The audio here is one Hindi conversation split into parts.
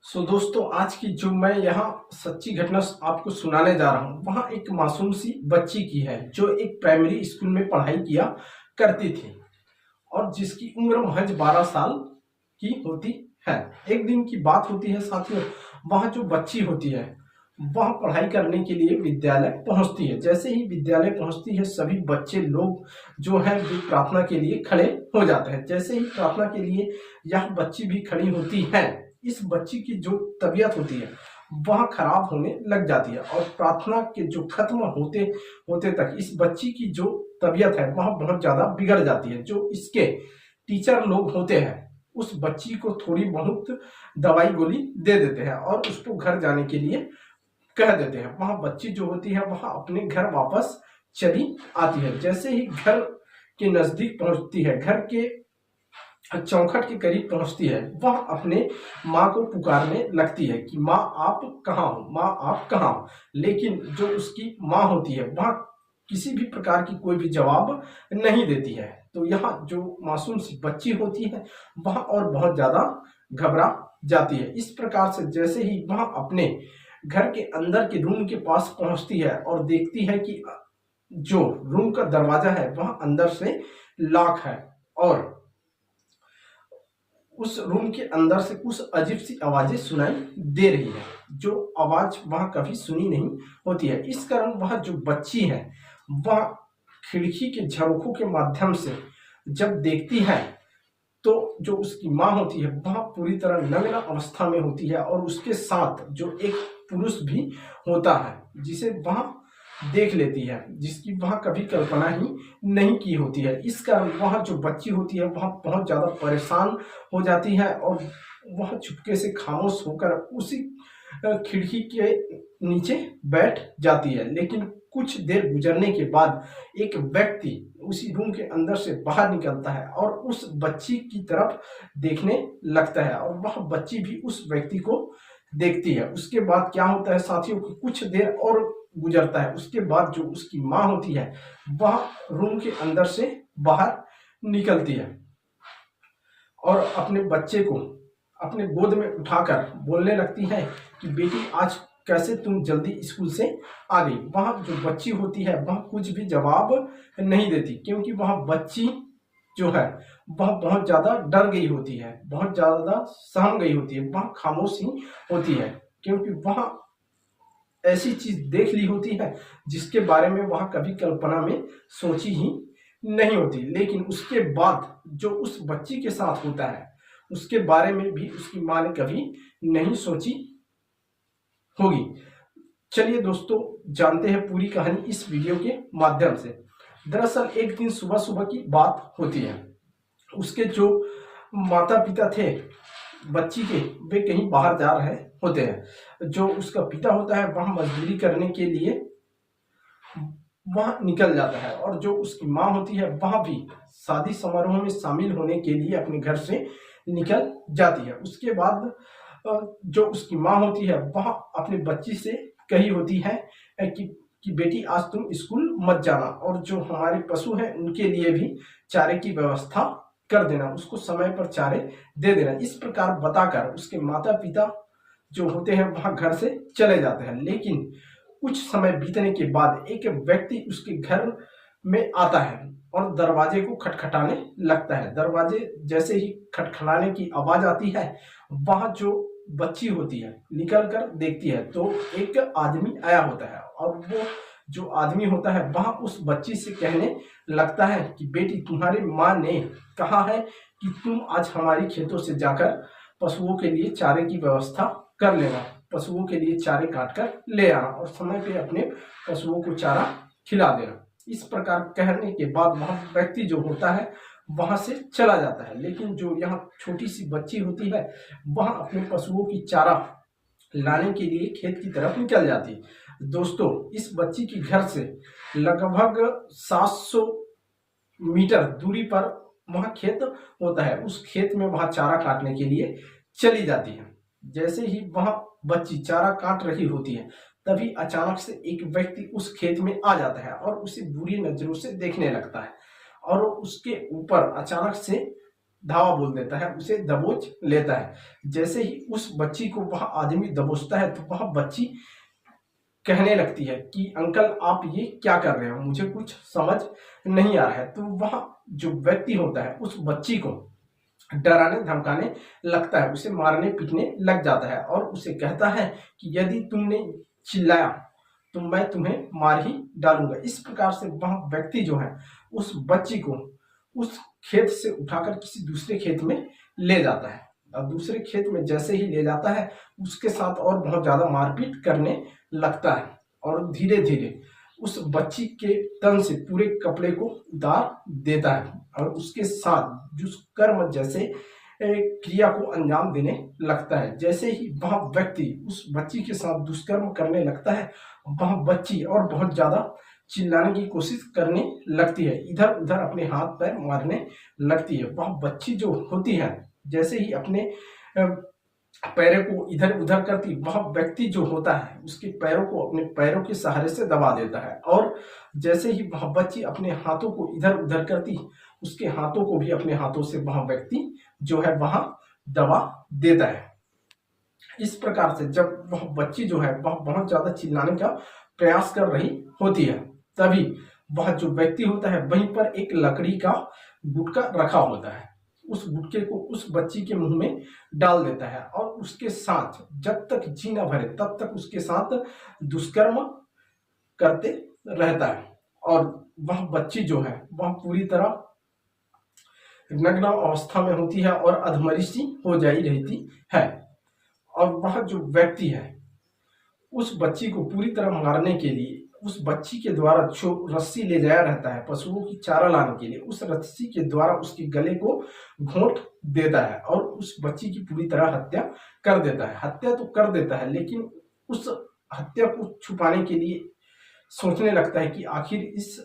दोस्तों, आज की जो मैं यहाँ सच्ची घटना आपको सुनाने जा रहा हूँ, वहाँ एक मासूम सी बच्ची की है जो एक प्राइमरी स्कूल में पढ़ाई किया करती थी और जिसकी उम्र महज 12 साल की होती है। एक दिन की बात होती है साथियों, वहाँ जो बच्ची होती है वह पढ़ाई करने के लिए विद्यालय पहुंचती है। जैसे ही विद्यालय पहुंचती है, सभी बच्चे लोग जो हैं वो प्रार्थना के लिए खड़े हो जाते हैं। जैसे ही प्रार्थना के लिए यह बच्ची भी खड़ी होती है, इस बच्ची की जो तबीयत होती है वह खराब होने लग जाती है और प्रार्थना के जो खत्म होते होते तक इस बच्ची की जो तबीयत है वह बहुत ज्यादा बिगड़ जाती है। जो इसके टीचर लोग होते हैं उस बच्ची को थोड़ी बहुत दवाई गोली दे देते हैं और उसको घर जाने के लिए कह देते हैं। वह बच्ची जो होती है वह अपने घर वापस चली आती है। जैसे ही घर के नजदीक पहुंचती है, घर के चौखट के करीब पहुंचती है, वह अपने माँ को पुकारने लगती है कि माँ आप कहाँ हो, माँ आप कहाँ हो। लेकिन जो उसकी माँ होती है वह किसी भी प्रकार की कोई भी जवाब नहीं देती है। तो यहाँ जो मासूम सी बच्ची होती है वह और बहुत ज्यादा घबरा जाती है। इस प्रकार से जैसे ही वह अपने घर के अंदर के रूम के पास पहुंचती है और देखती है कि जो रूम का दरवाजा है वह अंदर से लॉक है और उस रूम के अंदर से कुछ अजीब सी आवाजें सुनाई दे रही है, जो आवाज वह कभी सुनी नहीं होती है। इस कारण वह जो बच्ची है वह खिड़की के झरोखों के माध्यम से जब देखती है तो जो उसकी माँ होती है वह पूरी तरह नग्न अवस्था में होती है और उसके साथ जो एक पुरुष भी होता है जिसे वह देख लेती है, जिसकी वह कभी कल्पना ही नहीं की होती है। इस कारण वह जो बच्ची होती है वह बहुत ज्यादा परेशान हो जाती है और वह चुपके से खामोश होकर उसी खिड़की के नीचे बैठ जाती है। लेकिन कुछ देर गुजरने के बाद एक व्यक्ति उसी रूम के अंदर से बाहर निकलता है और उस बच्ची की तरफ देखने लगता है और वह बच्ची भी उस व्यक्ति को देखती है। उसके बाद क्या होता है साथियों कि कुछ देर और गुजरता है। उसके बाद जो उसकी माँ होती है वह रूम के अंदर से बाहर निकलती है और अपने बच्चे को अपने गोद में उठाकर बोलने लगती है कि बेटी आज कैसे तुम जल्दी स्कूल से आ गई। वह जो बच्ची होती है वह कुछ भी जवाब नहीं देती, क्योंकि वह बच्ची जो है वह बहुत ज्यादा डर गई होती है, बहुत ज्यादा सहम गई होती है। वह खामोश ही होती है क्योंकि वह ऐसी चीज देख ली होती है जिसके बारे में वह कभी कल्पना में सोची ही नहीं होती। लेकिन उसके बाद जो उस बच्ची के साथ होता है उसके बारे में भी उसकी माँ ने कभी नहीं सोची होगी। चलिए दोस्तों, जानते हैं पूरी कहानी इस वीडियो के माध्यम से। दरअसल एक दिन सुबह सुबह की बात होती है। उसके जो माता पिता थे बच्ची के, वे कहीं बाहर जा रहे होते हैं। जो उसका पिता होता है वह मजदूरी करने के लिए वह निकल जाता है और जो उसकी माँ होती है वह भी शादी समारोह में शामिल होने के लिए अपने घर से निकल जाती है। उसके बाद जो उसकी माँ होती है वह अपनी बच्ची से कही होती है कि बेटी आज तुम स्कूल मत जाना और जो हमारे पशु हैं उनके लिए भी चारे की व्यवस्था कर देना, उसको समय पर चारे दे देना। इस प्रकार बताकर उसके माता पिता जो होते हैं वह घर से चले जाते हैं। लेकिन कुछ समय बीतने के बाद एक व्यक्ति उसके घर में आता है और दरवाजे को खटखटाने लगता है। दरवाजे जैसे ही खटखटाने की आवाज आती है, वह जो बच्ची होती है निकल कर देखती है तो एक आदमी आया होता है और वो जो आदमी होता है वह उस बच्ची से कहने लगता है कि बेटी, तुम्हारी माँ ने कहा है कि तुम आज हमारी खेतों से जाकर पशुओं के लिए चारे की व्यवस्था कर लेना, पशुओं के लिए चारे काट कर ले आना और समय पे अपने पशुओं को चारा खिला देना। इस प्रकार कहने के बाद वह व्यक्ति जो होता है वहां से चला जाता है। लेकिन जो यहाँ छोटी सी बच्ची होती है वह अपने पशुओं की चारा लाने के लिए खेत की तरफ निकल जाती है। दोस्तों, इस बच्ची की घर से लगभग 700 मीटर दूरी पर वह खेत होता है। उस खेत में वह चारा काटने के लिए चली जाती है। जैसे ही वह बच्ची चारा काट रही होती है तभी अचानक से एक व्यक्ति उस खेत में आ जाता है और उसे बुरी नजरों से देखने लगता है और उसके ऊपर अचानक से धावा बोल देता है, उसे दबोच लेता है। जैसे ही उस बच्ची को वह आदमी दबोचता है तो वह बच्ची कहने लगती है कि अंकल आप ये क्या कर रहे हो, मुझे कुछ समझ नहीं आ रहा है। तो वह जो व्यक्ति होता है उस बच्ची को डराने धमकाने लगता है, उसे मारने पीटने लग जाता है और उसे कहता है कि यदि तुमने चिल्लाया तो मैं तुम्हें मार ही डालूंगा। इस प्रकार से वह व्यक्ति जो है उस बच्ची को उस खेत से उठाकर किसी दूसरे खेत में ले जाता है और दूसरे खेत में जैसे ही ले जाता है उसके साथ और बहुत ज्यादा मारपीट करने लगता है और धीरे धीरे उस बच्ची के तन से पूरे कपड़े को उतार देता है और उसके साथ दुष्कर्म जैसे क्रिया को अंजाम देने लगता है। जैसे ही वह व्यक्ति उस बच्ची के साथ दुष्कर्म करने लगता है वह बच्ची और बहुत ज्यादा चिल्लाने की कोशिश करने लगती है, इधर उधर अपने हाथ पैर मारने लगती है। वह बच्ची जो होती है जैसे ही अपने पैरों को इधर उधर करती, वह व्यक्ति जो होता है उसके पैरों को अपने पैरों के सहारे से दबा देता है और जैसे ही वह बच्ची अपने हाथों को इधर उधर करती उसके हाथों को भी अपने हाथों से वह व्यक्ति जो है वहां दबा देता है। इस प्रकार से जब वह बच्ची जो है वह बहुत ज्यादा चिल्लाने का प्रयास कर रही होती है तभी वह जो व्यक्ति होता है वहीं पर एक लकड़ी का गुटका रखा होता है, उस गुटके को उस बच्ची के मुंह में डाल देता है और उसके साथ जब तक जी न भरे तब तक उसके साथ दुष्कर्म करते रहता है और वह बच्ची जो है वह पूरी तरह नग्न अवस्था में होती है और अधमरी हो जाई रहती है और वह जो व्यक्ति है उस बच्ची को पूरी तरह मारने के लिए उस बच्ची के द्वारा जो रस्सी ले जाया रहता है पशुओं की चारा लाने के लिए, उस रस्सी के द्वारा उसके गले को घोंट देता है और उस बच्ची की पूरी तरह हत्या कर देता है। हत्या तो कर देता है लेकिन उस हत्या को छुपाने के लिए सोचने लगता है कि आखिर इस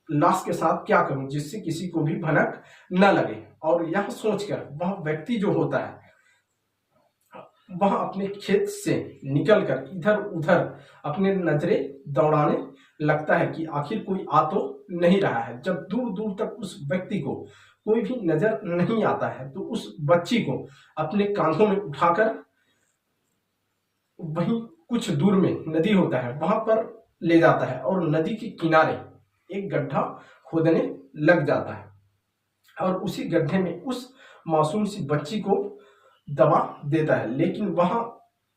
लाश के साथ क्या करूं जिससे किसी को भी भनक न लगे, और यह सोचकर वह व्यक्ति जो होता है वह अपने खेत से निकलकर इधर उधर अपने नजरें दौड़ाने लगता है कि आखिर कोई आ तो नहीं रहा है। जब दूर दूर तक उस व्यक्ति को कोई भी नजर नहीं आता है तो उस बच्ची को अपने कांधों में उठाकर वहीं कुछ दूर में नदी होता है वहां पर ले जाता है और नदी के किनारे एक गड्ढा खोदने लग जाता है और उसी गड्ढे में उस मासूम सी बच्ची को दबा देता है। लेकिन वहां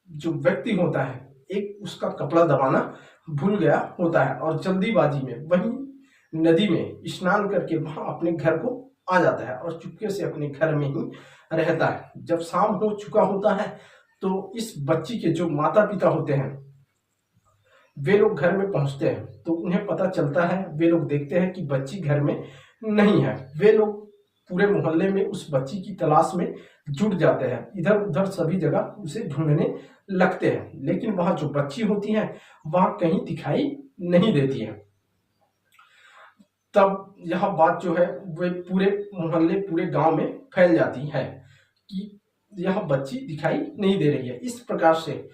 जो व्यक्ति होता है एक उसका कपड़ा दबाना भूल गया होता है और जल्दीबाजी में वही नदी में स्नान करके वहां अपने घर को आ जाता है और चुपके से अपने घर में ही रहता है। जब शाम हो चुका होता है तो इस बच्ची के जो माता पिता होते हैं वे लोग घर में पहुंचते हैं तो उन्हें पता चलता है, वे लोग देखते हैं कि बच्ची घर में नहीं है। वे लोग पूरे मोहल्ले में उस बच्ची की तलाश में जुट जाते हैं, इधर उधर सभी जगह उसे ढूंढने लगते हैं लेकिन वह जो बच्ची होती है वह कहीं दिखाई नहीं देती है। तब यह बात जो है वे पूरे मोहल्ले पूरे गांव में फैल जाती है कि यह बच्ची दिखाई नहीं दे रही है। इस प्रकार से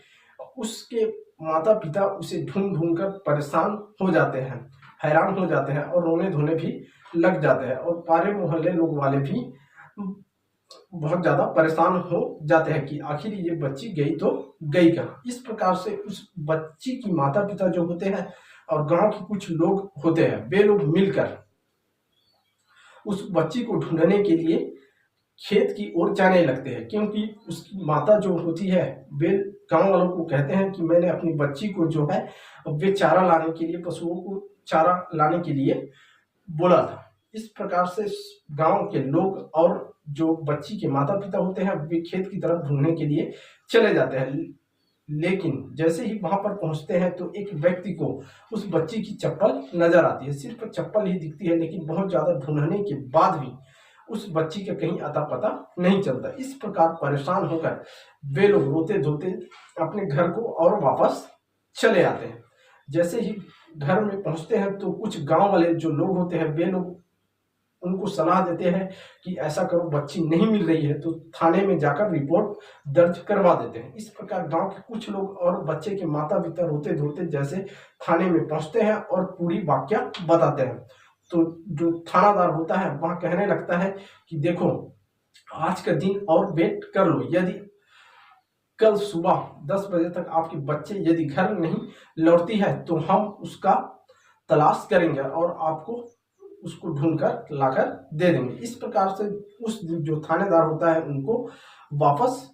उसके माता पिता उसे ढूंढ ढूंढ कर परेशान हो जाते हैं, हैरान हो जाते हैं और रोने धोने भी लग जाते हैं और सारे मोहल्ले लोग वाले भी बहुत ज्यादा परेशान हो जाते हैं कि आखिर ये बच्ची गई तो गई कहाँ। इस प्रकार से उस बच्ची की माता पिता जो होते हैं और गांव के कुछ लोग होते हैं वे लोग मिलकर उस बच्ची को ढूंढने के लिए खेत की ओर जाने लगते हैं, क्योंकि उसकी माता जो होती है वे गांव वालों को कहते हैं कि मैंने अपनी बच्ची को जो है वे चारा लाने के लिए पशुओं को चारा लाने के लिए बोला था। इस प्रकार से गांव के लोग और जो बच्ची के माता पिता होते हैं वे खेत की तरफ ढूंढने के लिए चले जाते हैं। लेकिन जैसे ही वहां पर पहुंचते हैं तो एक व्यक्ति को उस बच्ची की चप्पल नजर आती है, सिर्फ चप्पल ही दिखती है लेकिन बहुत ज्यादा ढूंढने के बाद भी उस बच्ची का कहीं अता पता नहीं चलता। इस प्रकार परेशान होकर वे लोग रोते धोते अपने घर को और वापस चले आते हैं। जैसे ही घर में पहुंचते हैं तो कुछ गांव वाले जो लोग होते हैं वे लोग उनको सलाह देते हैं कि ऐसा करो, बच्ची नहीं मिल रही है तो थाने में जाकर रिपोर्ट दर्ज करवा देते हैं। इस प्रकार गांव के कुछ लोग और बच्चे के माता पिता रोते धोते जैसे थाने में पहुंचते हैं और पूरी वाकया बताते हैं तो जो थानादार होता है वह कहने लगता है कि देखो आज का दिन और वेट कर लो, यदि कल सुबह 10 बजे तक आपके बच्चे यदि घर नहीं लौटती है तो हम उसका तलाश करेंगे और आपको उसको ढूंढकर लाकर दे देंगे। इस प्रकार से उस जो थानेदार होता है उनको वापस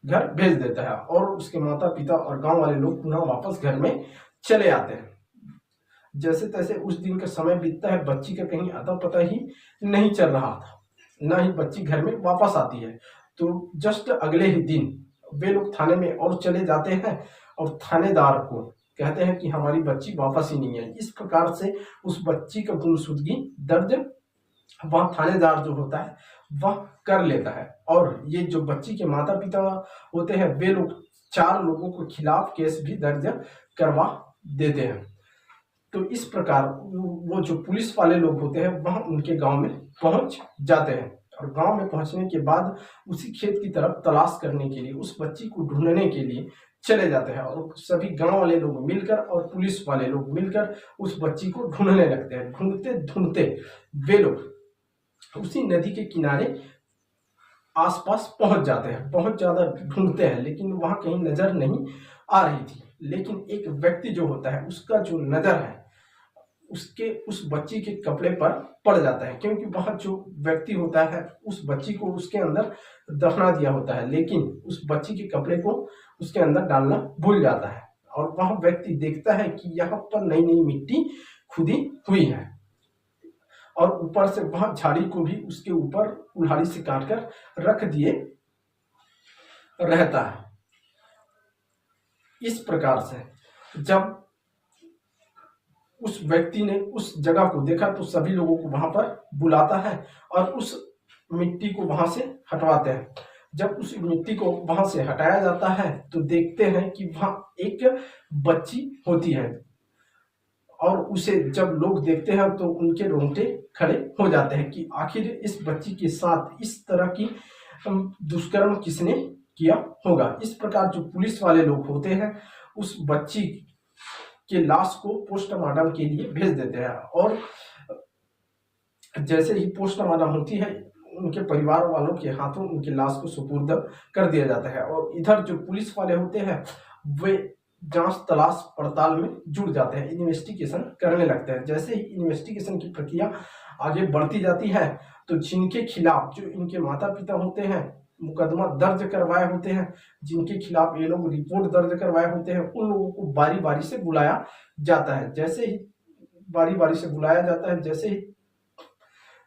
घर भेज देता है और उसके माता पिता और गांव वाले लोग पुनः वापस घर में चले आते हैं। जैसे तैसे उस दिन का समय बीतता है, बच्ची का कहीं अता पता ही नहीं चल रहा था, ना ही बच्ची घर में वापस आती है। तो जस्ट अगले ही दिन वे लोग थाने में और चले जाते हैं और थानेदार को कहते हैं कि हमारी बच्ची वापस ही नहीं है। इस प्रकार से उस बच्ची का गुमशुदगी दर्ज वह थानेदार जो होता है वह कर लेता है और ये जो बच्ची के माता पिता होते हैं वे लोग 4 लोगों के खिलाफ केस भी दर्ज करवा देते हैं। तो इस प्रकार वो जो पुलिस वाले लोग होते हैं वह उनके गांव में पहुंच जाते हैं और गांव में पहुंचने के बाद उसी खेत की तरफ तलाश करने के लिए, उस बच्ची को ढूंढने के लिए चले जाते हैं और सभी गांव वाले लोग मिलकर और पुलिस वाले लोग मिलकर उस बच्ची को ढूंढने लगते हैं। ढूंढते ढूंढते वे लोग उसी नदी के किनारे आसपास पहुंच जाते हैं। बहुत ज्यादा ढूंढते हैं लेकिन वहां कहीं नजर नहीं आ रही थी, लेकिन एक व्यक्ति जो होता है उसका जो नजर है उसके उस बच्ची के कपड़े पर पड़ जाता है, क्योंकि वह जो व्यक्ति होता है उस बच्ची को उसके अंदर दफना दिया होता है लेकिन उस बच्ची के कपड़े को उसके अंदर डालना भूल जाता है और वह व्यक्ति देखता है कि यहाँ पर नई नई मिट्टी खुदी हुई है और ऊपर से वह झाड़ी को भी उसके ऊपर कुल्हाड़ी से काटकर रख दिए रहता है। इस प्रकार से जब उस व्यक्ति ने उस जगह को देखा तो सभी लोगों को वहां पर बुलाता है और उस मिट्टी को वहां से हटवाते हैं। जब उस मिट्टी को वहां से हटाया जाता है तो देखते हैं कि वहां एक बच्ची होती है और उसे जब लोग देखते हैं तो उनके रोंगटे खड़े हो जाते हैं कि आखिर इस बच्ची के साथ इस तरह की दुष्कर्म किसने किया होगा। इस प्रकार जो पुलिस वाले लोग होते हैं उस बच्ची के लाश को पोस्टमार्टम के लिए भेज देते हैं और जैसे ही पोस्टमार्टम होती है उनके परिवार वालों के हाथों उनकी लाश को सुपुर्द कर दिया जाता है और इधर जो पुलिस वाले होते हैं वे जांच तलाश पड़ताल में जुड़ जाते हैं, इन्वेस्टिगेशन करने लगते हैं। जैसे ही इन्वेस्टिगेशन की प्रक्रिया आगे बढ़ती जाती है तो जिनके खिलाफ जो इनके माता पिता होते हैं मुकदमा दर्ज करवाए होते हैं, जिनके खिलाफ ये लोग रिपोर्ट दर्ज करवाए होते हैं, उन लोगों को बारी बारी से बुलाया जाता है। जैसे ही बारी बारी से बुलाया जाता है, जैसे ही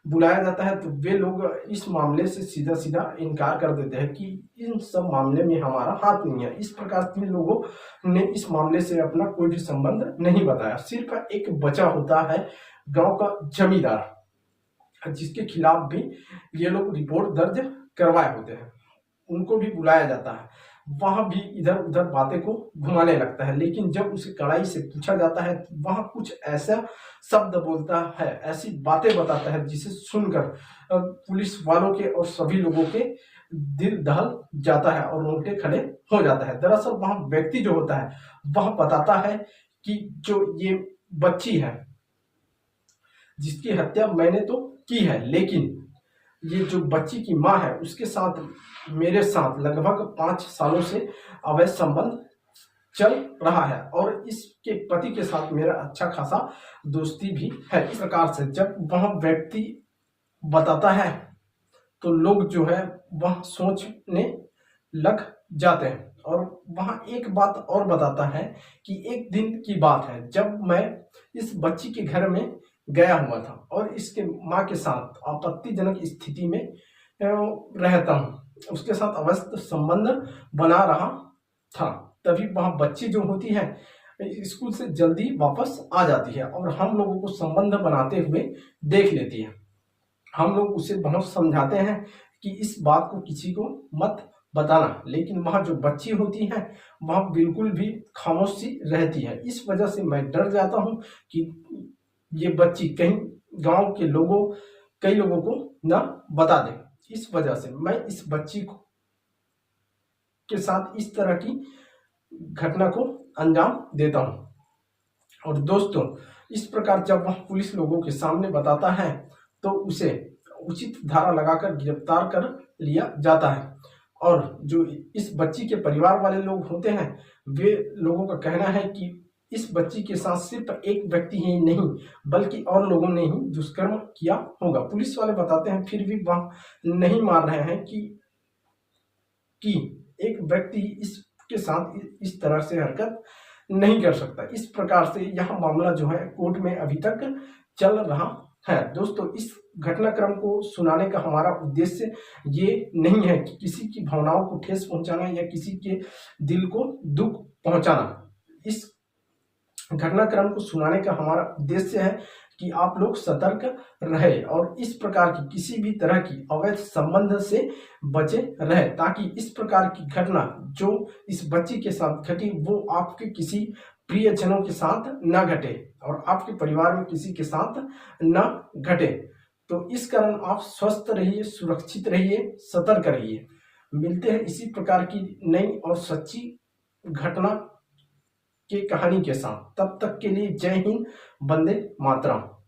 बुलाया जाता है तो वे लोग इस मामले से सीधा सीधा इनकार कर देते हैं कि इन सब मामले में हमारा हाथ नहीं है। इस प्रकार 3 लोगों ने इस मामले से अपना कोई भी संबंध नहीं बताया। सिर्फ एक बचा होता है गांव का जमींदार जिसके खिलाफ भी ये लोग रिपोर्ट दर्ज करवाए होते हैं, उनको भी बुलाया जाता है। वह भी इधर उधर बातें को घुमाने लगता है लेकिन जब उसे कड़ाई से पूछा जाता है तो वह कुछ ऐसा शब्द बोलता है, ऐसी बातें बताता है जिसे सुनकर पुलिस वालों के और सभी लोगों के दिल दहल जाता है और रोंगटे खड़े हो जाता है। दरअसल वह व्यक्ति जो होता है वह बताता है कि जो ये बच्ची है जिसकी हत्या मैंने तो की है, लेकिन ये जो बच्ची की माँ है उसके साथ मेरे साथ लगभग 5 सालों से अवैध संबंध चल रहा है और इसके पति के साथ मेरा अच्छा खासा दोस्ती भी है। इस प्रकार से जब वह व्यक्ति बताता है तो लोग जो है वह सोचने लग जाते हैं और वहां एक बात और बताता है कि एक दिन की बात है जब मैं इस बच्ची के घर में गया हुआ था और इसके माँ के साथ आपत्तिजनक स्थिति में रहता हूँ, उसके साथ अवैध संबंध बना रहा था। तभी वह बच्ची जो होती है स्कूल से जल्दी वापस आ जाती है और हम लोगों को संबंध बनाते हुए देख लेती है। हम लोग उसे बहुत समझाते हैं कि इस बात को किसी को मत बताना, लेकिन वह जो बच्ची होती है वह बिल्कुल भी खामोश सी रहती है। इस वजह से मैं डर जाता हूँ कि ये बच्ची कहीं गांव के कई लोगों को न बता दे। इस वजह से मैं इस बच्ची के साथ इस तरह की घटना को अंजाम देता हूं। और दोस्तों इस प्रकार जब वह पुलिस लोगों के सामने बताता है तो उचित धारा लगाकर गिरफ्तार कर लिया जाता है। और जो इस बच्ची के परिवार वाले लोग होते हैं, वे लोगों का कहना है कि इस बच्ची के साथ सिर्फ एक व्यक्ति ही नहीं बल्कि और लोगों ने ही दुष्कर्म किया होगा। पुलिस वाले बताते हैं फिर भी वह नहीं मान रहे हैं कि एक व्यक्ति इसके साथ इस तरह से हरकत नहीं कर सकता। इस प्रकार से यह मामला जो है कोर्ट में अभी तक चल रहा है। दोस्तों, इस घटनाक्रम को सुनाने का हमारा उद्देश्य ये नहीं है कि किसी की भावनाओं को ठेस पहुंचाना या किसी के दिल को दुख पहुंचाना। इस घटनाक्रम को सुनाने का हमारा उद्देश्य है कि आप लोग सतर्क रहे और इस प्रकार की किसी भी तरह की अवैध संबंध से बचे रहे, ताकि इस प्रकार की घटना जो इस बच्ची के साथ घटी वो आपके किसी प्रियजनों के साथ न घटे और आपके परिवार में किसी के साथ न घटे। तो इस कारण आप स्वस्थ रहिए, सुरक्षित रहिए, सतर्क रहिए। मिलते हैं इसी प्रकार की नई और सच्ची घटना की कहानी के साथ। तब तक के लिए जय हिंद, वंदे मातरम।